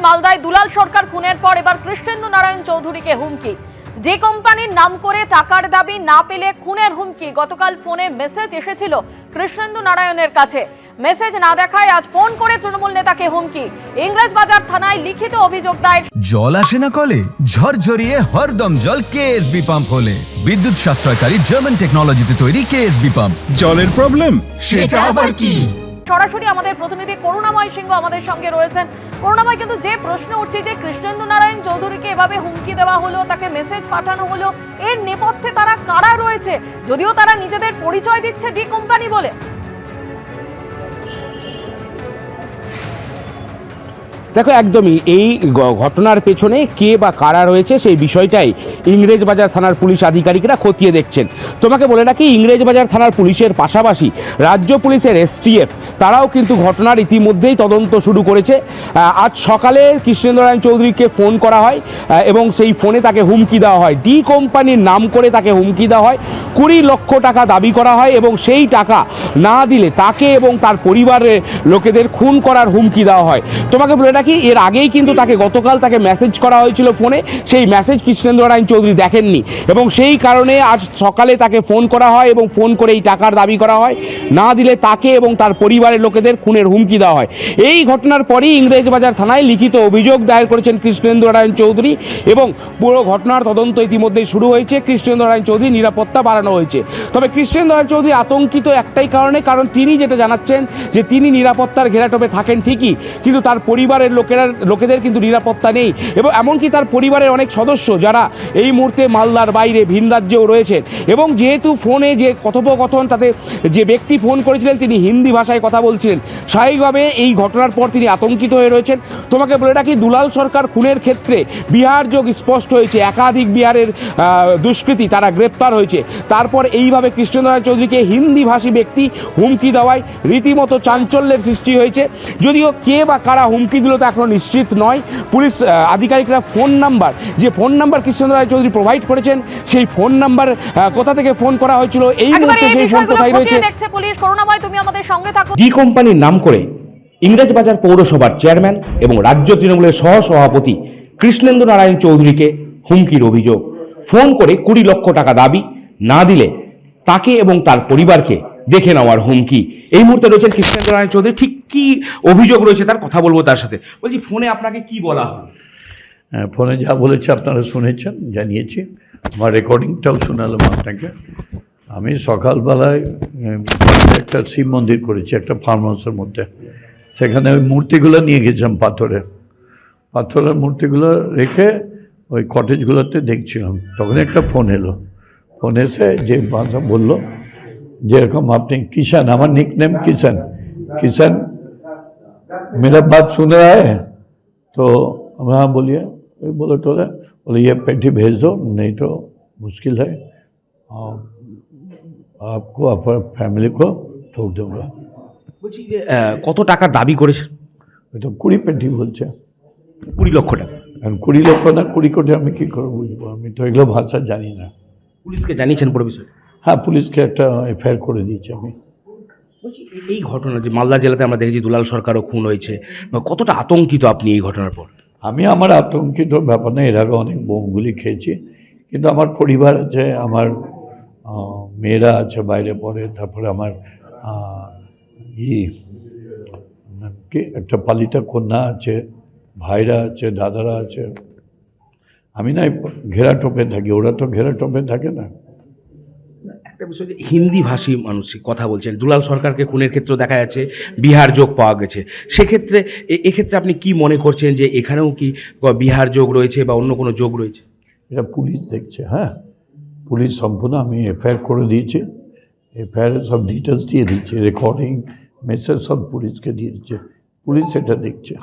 মালদায় দুলাল সরকার খুনের পর এবার কৃষ্ণেন্দু নারায়ণ চৌধুরীকে হুমকি। যে কোম্পানির নাম করে টাকার দাবি না পেলে খুনের হুমকি। গতকাল ফোনে মেসেজ এসেছিল কৃষ্ণেন্দু নারায়ণের কাছে, মেসেজ না দেখায় আজ ফোন করে তৃণমূল নেতাকে হুমকি। ইংরেজবাজার থানায় লিখিত অভিযোগ দায়ের। জল আসে না কলে, ঝরঝরিয়ে হরদম জল কেএসবি পাম্প হলে। বিদ্যুৎ সাশ্রয়কারী জার্মান টেকনোলজিতে তৈরি কেএসবি পাম্প। জলের প্রবলেম সেটা আবার কি? সরাসরি আমাদের প্রতিনিধি করুণাময় সিংহ আমাদের সঙ্গে রয়েছেন। করুণাময়, কিন্তু যে প্রশ্ন উঠছে যে কৃষ্ণেন্দু নারায়ণ চৌধুরীকে এভাবে হুমকি দেওয়া হলো, তাকে মেসেজ পাঠানো হলো, এর নেপথ্যে তারা কারা রয়েছে? যদিও তারা নিজেদের পরিচয় দিচ্ছে ডি কোম্পানি বলে। দেখো, একদমই এই ঘটনার পেছনে কে বা কারা রয়েছে সেই বিষয়টাই ইংরেজবাজার থানার পুলিশ আধিকারিকরা খতিয়ে দেখছেন। তোমাকে বলে রাখি, ইংরেজবাজার থানার পুলিশের পাশাপাশি রাজ্য পুলিশের এসটিএফ তারাও কিন্তু ঘটনার ইতিমধ্যেই তদন্ত শুরু করেছে। আজ সকালে কৃষ্ণেন্দু নারায়ণ চৌধুরীকে ফোন করা হয় এবং সেই ফোনে তাকে হুমকি দেওয়া হয়, ডি কোম্পানির নাম করে তাকে হুমকি দেওয়া হয়, 20 লক্ষ টাকা দাবি করা হয় এবং সেই টাকা না দিলে তাকে এবং তার পরিবারের লোকেদের খুন করার হুমকি দেওয়া হয়। তোমাকে বলে রাখি, এর আগেই কিন্তু গতকাল তাকে মেসেজ করা হয়েছিল ফোনে, সেই মেসেজ কৃষ্ণেন্দু নারায়ণ চৌধুরী দেখেননি এবং সেই কারণে আজ সকালে তাকে ফোন করা হয় এবং ফোন করে এই টাকার দাবি করা হয়, না দিলে তাকে এবং তার পরিবারের লোকেদের খুনের হুমকি দেওয়া হয়। এই ঘটনার পরই ইংরেজবাজার থানায় লিখিত অভিযোগ দায়ের করেছেন কৃষ্ণেন্দু নারায়ণ চৌধুরী এবং পুরো ঘটনার তদন্ত ইতিমধ্যেই শুরু হয়েছে। কৃষ্ণেন্দু নারায়ণ চৌধুরী নিরাপত্তা বাড়ানো হয়েছে। তবে কৃষ্ণেন্দু নারায়ণ চৌধুরী আতঙ্কিত একটাই কারণে, কারণ তিনি যেটা জানাচ্ছেন যে তিনি নিরাপত্তার ঘেরাটোপে থাকেন ঠিকই, কিন্তু তার পরিবারের লোকেদের কিন্তু নিরাপত্তা নেই এবং এমনকি তার পরিবারের অনেক সদস্য যারা এই মুহূর্তে মালদার বাইরে ভিন রাজ্যেও রয়েছেন এবং যেহেতু ফোনে যে কথোপকথন, তাতে যে ব্যক্তি ফোন করেছিলেন তিনি হিন্দি ভাষায় কথা বলছিলেন, স্বাভাবিকভাবে এই ঘটনার পর তিনি আতঙ্কিত হয়ে রয়েছেন। তোমাকে বলে রাখি, দুলাল সরকার খুনের ক্ষেত্রে বিহার যোগ স্পষ্ট হয়েছে, একাধিক বিহারের দুষ্কৃতী তারা গ্রেপ্তার হয়েছে। তারপর এইভাবে কৃষ্ণেন্দু নারায়ণ চৌধুরীকে হিন্দি ভাষী ব্যক্তি হুমকি দেওয়ায় রীতিমতো চাঞ্চল্যের সৃষ্টি হয়েছে। যদিও কে বা কারা হুমকি দিল তা এখনো নিশ্চিত নয়। পুলিশ আধিকারিকরা phone number Krishnendu Narayan Chowdhury provide করেছেন, সেই ফোন নাম্বার কোথা থেকে ফোন করা হয়েছিল, এই মুহূর্তে সেই ফোন কোথায় রয়েছে পুলিশ। করুণাময়, তুমি আমাদের সঙ্গে থাকো। ডি কোম্পানির নাম করে ইংরেজবাজার পৌরসভার চেয়ারম্যান এবং রাজ্য তৃণমূলের সহসভাপতি কৃষ্ণেন্দু নারায়ণ চৌধুরীকে হুমকির অভিযোগ। ফোন করে 20 লক্ষ টাকা দাবি, না দিলে তাকে এবং তার পরিবারকে দেখে নেওয়ার হুমকি। এই মুহূর্তে রয়েছেন কৃষ্ণেন্দু নারায়ণ চৌধুরী। ঠিক কি অভিযোগ রয়েছে তার কথা বলবো তার সাথে। বলছি, ফোনে আপনাকে কি বলা হলো? ফোনে যা বলেছে আপনারা শুনেছেন, জানিয়েছি, আমার রেকর্ডিংটাও শোনালাম আপনাকে। আমি সকালবেলায় একটা শিব মন্দির করেছি একটা ফার্ম হাউসের মধ্যে, সেখানে ওই মূর্তিগুলো নিয়ে গেছিলাম, পাথরের মূর্তিগুলো রেখে ওই কটেজগুলোতে দেখছিলাম। তখন একটা ফোন এলো, ফোন এসে যে ভাষা বললো যেরকম আপনি किशन, আমার निकनेम किशन मेरा बात सुन रहा है? तो हाँ बोलिए। बोले ये पेटी भेज दो, नहीं तो मुश्किल है, आपको अपने फैमिली को ठोक दूंगा। বলছি যে কত টাকার দাবি করেছেন? ওই তো 20 পেটি বলছে। 20 লক্ষ টাকা। 20 লক্ষ না 20 কোটি আমি কী করে বুঝবো? আমি তো এগুলো ভাষা জানি না। পুলিশকে জানিয়েছেন পুরো বিষয়? হ্যাঁ, পুলিশকে একটা এফআইআর করে দিয়েছি আমি। বলছি, এই ঘটনা যে মালদা জেলাতে আমরা দেখেছি দুলাল সরকারও খুন হয়েছে, কতটা আতঙ্কিত আপনি এই ঘটনার পর? আমার আতঙ্কিত ব্যাপার না, এর আগে অনেক বোমগুলি খেয়েছি, কিন্তু আমার পরিবার আছে, আমার মেয়েরা আছে বাইরে পড়ে, তারপরে আমার একটা পালিতা কন্যা আছে, ভাইরা আছে, দাদারা আছে। আমি না ঘেরাটোপে থাকি, ওরা তো ঘেরাটোপে থাকে না। একটা বিষয়, যে হিন্দি ভাষী মানুষ কথা বলছেন, দুলাল সরকারকে খুনের ক্ষেত্রে দেখা যাচ্ছে বিহার যোগ পাওয়া গেছে, সেক্ষেত্রে এক্ষেত্রে আপনি কি মনে করছেন যে এখানেও কি বিহার যোগ রয়েছে বা অন্য কোনো যোগ রয়েছে? এটা পুলিশ দেখছে। হ্যাঁ, পুলিশ সম্পূর্ণ, আমি এফআইআর করে দিয়েছি, এফআইআর সব ডিটেলস দিয়ে দিচ্ছে, রেকর্ডিং মেসেজ সব পুলিশকে দিয়ে দিচ্ছে, পুলিশ এটা দেখছে।